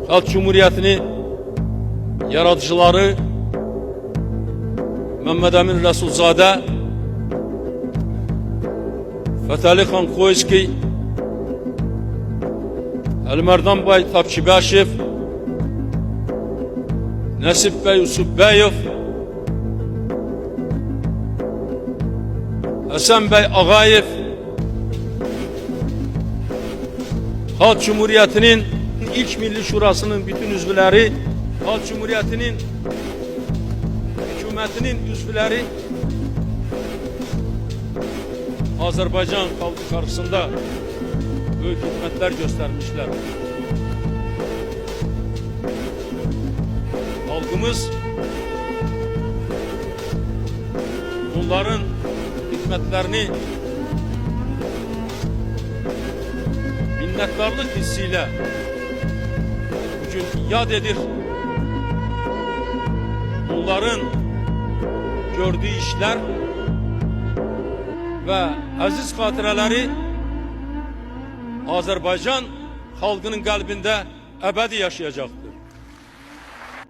Xalq Cumhuriyetini yaradıcıları Mehmet Emin Resulzade, Fətəli Xan Xoyski, Əlimerdan Bay Tapçıbaşev, Nəsib Bəy Yusufbəyev, Həsən Bəy Ağayev, Xalq Cumhuriyetinin ilk Milli Şurasının bütün üzvləri, Xalq Cumhuriyetinin hükümetinin üzvləri Azərbaycan xalqı karşısında büyük hizmetler göstermişler. Halkımız bunların hizmetlerini minnettarlık hissiyle bugün yad edir. Bunların gördüğü işler ve aziz xatirələri Azərbaycan xalqının qəlbində əbədi yaşayacaqdır.